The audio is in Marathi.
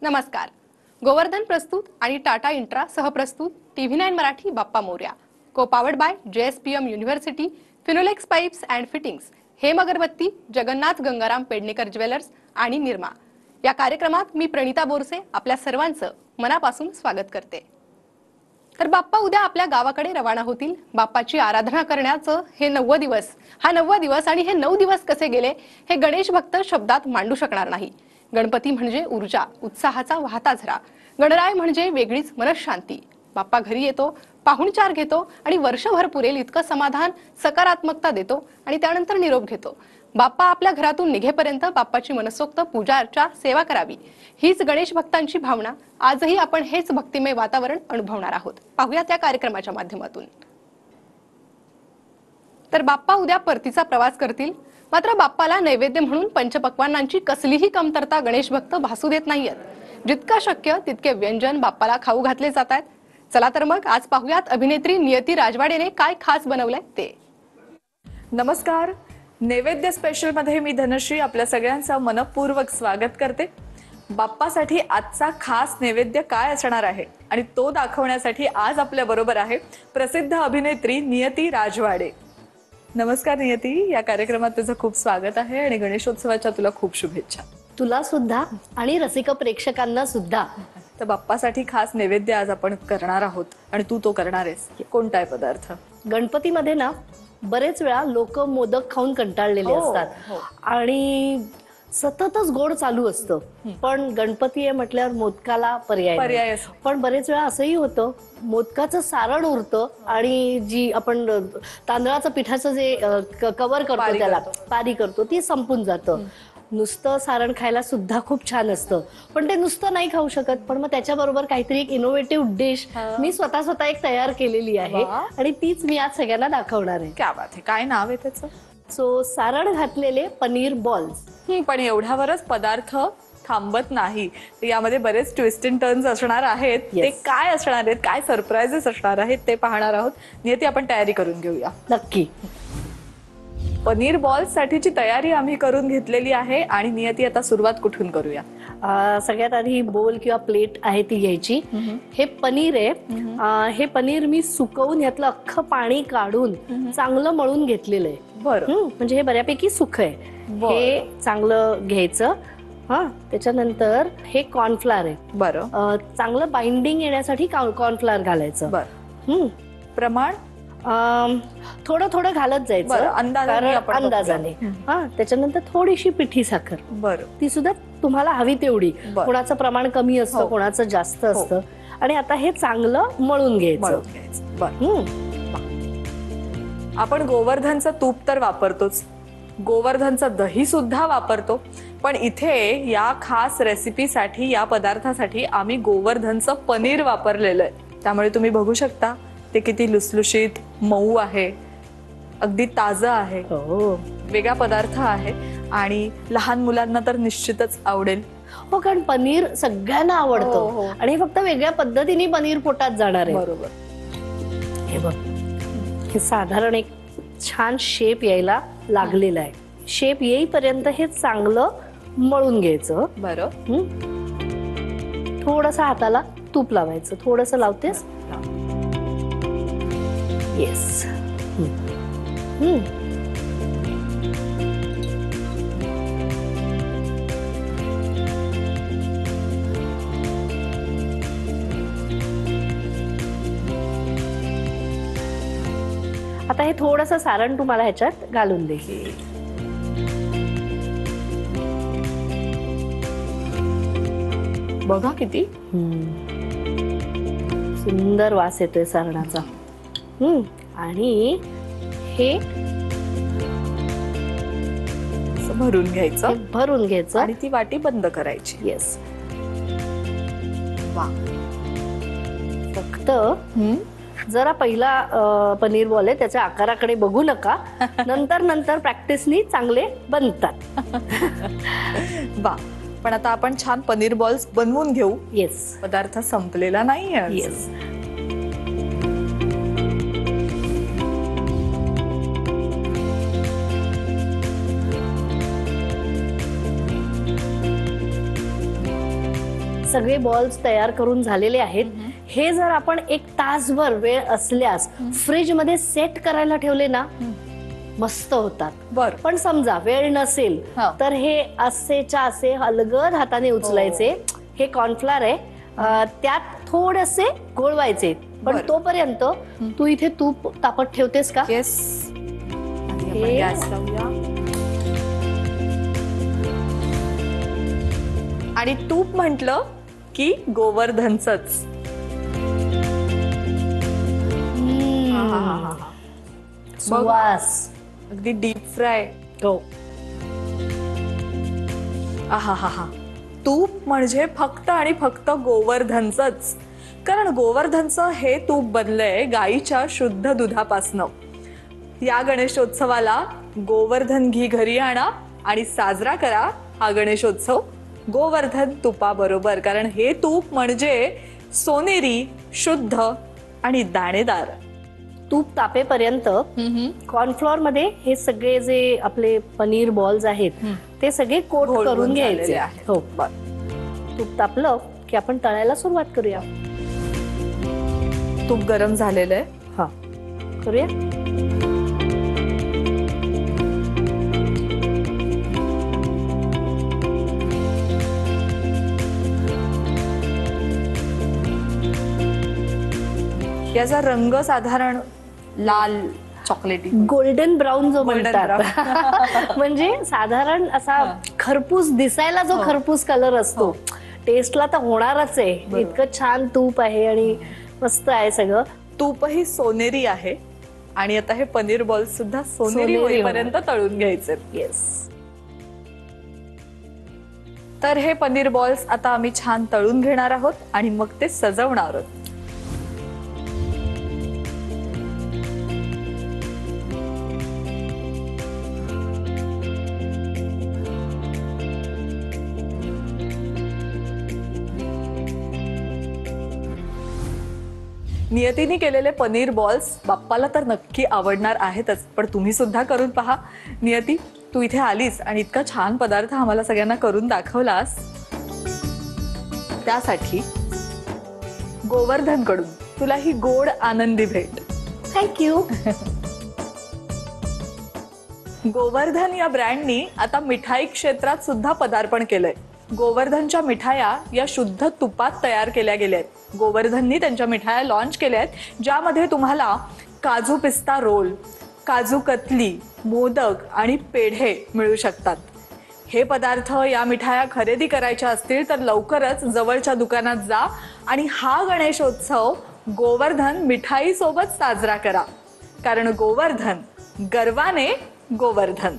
नमस्कार. गोवर्धन प्रस्तुत आणि टाटा इंट्रा सहप्रस्तुत TV9 Marathi Bappa Morya, co powered by JSPM university, Finolex pipes and fittings, Hem Agarbatti, Jagannath Gangaram Pednekar jewellers आणि निर्मा. या कार्यक्रमात मी प्रणिता बोरसे आपल्या सर्वांचं मनापासून स्वागत करते. तर बाप्पा उद्या आपल्या गावाकडे रवाना होतील. बाप्पाची आराधना करण्याचं हे 9 दिवस, हा 9वा दिवस आणि हे 9 दिवस कसे गेले हे गणेश भक्त शब्दात मांडू शकणार नाही. गणपती म्हणजे ऊर्जा, उत्साहाचा वाहता झरा. गणराय म्हणजे वेगळीच मनशांती. बाप्पा घरी येतो, पाहुणचार घेतो आणि वर्षभर पुरेल इतकं समाधान, सकारात्मकता देतो आणि त्यानंतर निरोप घेतो. बाप्पा आपल्या घरातून निघेपर्यंत बाप्पाची मनसोक्त पूजा अर्चा, सेवा करावी, हीच गणेश भक्तांची भावना. आजही आपण हेच भक्तिमय वातावरण अनुभवणार आहोत. पाहूया त्या कार्यक्रमाच्या माध्यमातून. तर बाप्पा उद्या परतीचा प्रवास करतील. मात्र बाप्पाला नैवेद्य म्हणून पंचपक्वान्नांची कसलीही कमतरता गणेश भक्त भासू देत नाहीयेत. जितका शक्य तितके व्यंजन बाप्पाला खाऊ घातले जात आहेत. चला तर मग आज पाहूयात अभिनेत्री नियती राजवाडेने काय खास बनवलंय ते. नमस्कार. नैवेद्य स्पेशल मध्ये मी धनश्री आपल्या सगळ्यांचं मनपूर्वक स्वागत करते. बाप्पासाठी आजचा खास नैवेद्य काय असणार आहे आणि तो दाखवण्यासाठी आज आपल्या बरोबर आहे प्रसिद्ध अभिनेत्री नियती राजवाडे. नमस्कार नियती, या कार्यक्रमात तुझं खूप स्वागत आहे आणि गणेशोत्सवाच्या तुला खूप शुभेच्छा. तुला सुद्धा आणि रसिक प्रेक्षकांना सुद्धा. तर बाप्पासाठी खास नैवेद्य आज आपण करणार आहोत आणि तू तो करणार आहेस. कोणता आहे पदार्थ? गणपतीमध्ये ना बरेच वेळा लोक मोदक खाऊन कंटाळलेले असतात आणि सततच गोड चालू असतं. पण गणपती आहे म्हटल्यावर मोदकाला पर्याय असतो. पण बरेच वेळा असंही होतं, मोदकाचं सारण उरतं आणि जी आपण तांदळाचं पिठाचं जे कव्हर करतो, त्याला पारी करतो, ती संपून जातं. नुसतं सारण खायला सुद्धा खूप छान असतं, पण ते नुसतं नाही खाऊ शकत. पण मग त्याच्याबरोबर काहीतरी एक इनोव्हेटिव्ह डिश मी स्वतः एक तयार केलेली आहे आणि तीच मी आज सगळ्यांना दाखवणार आहे. क्या बात आहे. काय नाव आहे त्याचं? सो सारण घातलेले पनीर बॉल्स. पण एवढ्यावरच पदार्थ थांबत नाही. यामध्ये बरेच ट्विस्ट अँड टर्न्स असणार आहेत. ते काय असणार आहेत, काय सरप्राइजेस असणार आहेत ते पाहणार आहोत. नियती, आपण तयारी करून घेऊया. नक्की. पनीर बॉल्स साठीची तयारी आम्ही करून घेतलेली आहे आणि नियती, आता सुरुवात कुठून करूया? सगळ्यात आधी बोल किंवा प्लेट आहे ती घ्यायची. हे पनीर आहे. हे पनीर मी सुकवून यातलं अख्खं पाणी काढून चांगलं मळून घेतलेलं आहे. बरं. म्हणजे हे बऱ्यापैकी सुख आहे. हे चांगलं घ्यायचं. त्याच्यानंतर हे कॉर्नफ्लॉर आहे. बरं. चांगलं बाइंडिंग येण्यासाठी कॉर्नफ्लॉर घालायचं. बरं. प्रमाण थोडं थोडं घालत जायचं अंदाजाने. त्याच्यानंतर थोडीशी पिठी साखर. बरं. ती सुद्धा तुम्हाला हवी तेवढी. कोणाचं प्रमाण कमी असतं, कोणाचं जास्त असतं. आणि आता हे चांगलं मळून घ्यायचं. आपण गोवर्धनचं तूप तर वापरतोच, गोवर्धनचं दही सुद्धा वापरतो, पण इथे या खास रेसिपीसाठी, या पदार्थासाठी आम्ही गोवर्धनचं पनीर वापरलेलं आहे. त्यामुळे तुम्ही बघू शकता ते किती लुसलुशीत मऊ आहे, अगदी ताजं आहे. वेगळा पदार्थ आहे आणि लहान मुलांना तर निश्चितच आवडेल. हो, कारण पनीर सगळ्यांना आवडतं आणि फक्त वेगळ्या पद्धतीने पनीर पोटात जाणार आहे. बरोबर. हे बघ, हे साधारण एक छान शेप यायला लागलेला आहे. शेप येईपर्यंत हे चांगलं मळून घ्यायचं. बरं. थोडंसं हाताला तूप लावायचं. थोडंसं लावतेस? येस. आता हे थोडंसं सारण तुम्हाला ह्याच्यात घालून दे. बघा किती सुंदर वास येतोय सारणाचा. आणि हे भरून घ्यायचं. भरून घ्यायचं आणि ती वाटी बंद करायची. येस. वा. फक्त जरा पहिला पनीर बॉल आहे, त्याच्या आकाराकडे बघू नका. नंतर प्रॅक्टिसनी चांगले बनतात. वा. पण आता आपण छान पनीर बॉल्स बनवून घेऊ. येस. पदार्थ संपलेला नाहीये. येस. सगळे बॉल्स तयार करून झालेले आहेत. हे जर आपण 1 तासभर वेळ असल्यास फ्रीज मध्ये सेट करायला ठेवले ना, मस्त होतात. बर. पण समजा वेळ नसेल हा. तर हे असेच्या असे अलगद हाताने उचलायचे. हे कॉर्नफ्लॉर आहे, त्यात थोडेसे घोळवायचे. पण बरं. तोपर्यंत तू इथे तूप तापत ठेवतेस का? येस. हे- गॅस लावूया. आणि तूप म्हटलं की गोवर्धनचंच. सुवास. अगदी डीप फ्राय. हो. आहा. तूप म्हणजे फक्त आणि फक्त गोवर्धनचंच. कारण गोवर्धनचं हे तूप बनलंय गाईच्या शुद्ध दुधापासनं. या गणेशोत्सवाला गोवर्धन घी घरी आणा आणि साजरा करा हा गणेशोत्सव गोवर्धन तुपाबरोबर. कारण हे तूप म्हणजे सोनेरी, शुद्ध आणि दाणेदार. तूप तापेपर्यंत कॉर्नफ्लॉर मध्ये हे सगळे जे आपले पनीर बॉल्स आहेत ते सगळे कोट घोळवून करून झालेले घ्यायचे. आहेत. हो. तूप तापलं की आपण तळायला सुरुवात करूया. तूप गरम झालेलं आहे. हा, करूया. याचा रंग साधारण लाल चॉकलेटी, गोल्डन ब्राऊन जो Golden म्हणतात म्हणजे साधारण असा खरपूस दिसायला जो खरपूस कलर असतो, टेस्टला तर होणारच आहे. इतकं छान तूप आहे आणि मस्त आहे सगळं. तूपही सोनेरी आहे. आणि आता हे पनीर बॉल्स सुद्धा सोनेरी सोनेरी होईपर्यंत तळून घ्यायचे. येस. तर हे पनीर बॉल्स आता आम्ही छान तळून घेणार आहोत आणि मग ते सजवणार आहोत. नियतीने केलेले पनीर बॉल्स बाप्पाला तर नक्की आवडणार आहेतच, पण तुम्ही सुद्धा करून पहा. नियती, तू इथे आलीस आणि इतका छान पदार्थ आम्हाला सगळ्यांना करून दाखवलास, त्यासाठी गोवर्धन कडून तुला ही गोड आनंदी भेट. थँक्यू. गोवर्धन या ब्रँडनी आता मिठाई क्षेत्रात सुद्धा पदार्पण केलंय. गोवर्धनच्या मिठाया या शुद्ध तुपात तयार केल्या गेल्या आहेत. गोवर्धननी त्यांच्या मिठाया लॉन्च केल्या आहेत, ज्यामध्ये तुम्हाला काजू पिस्ता रोल, काजू कतली, मोदक आणि पेढे मिळू शकतात. हे पदार्थ या मिठाया खरेदी करायच्या असतील तर लवकरच जवळच्या दुकानात जा आणि हा गणेशोत्सव गोवर्धन मिठाई सोबत साजरा करा. कारण गोवर्धन गर्वाने गोवर्धन.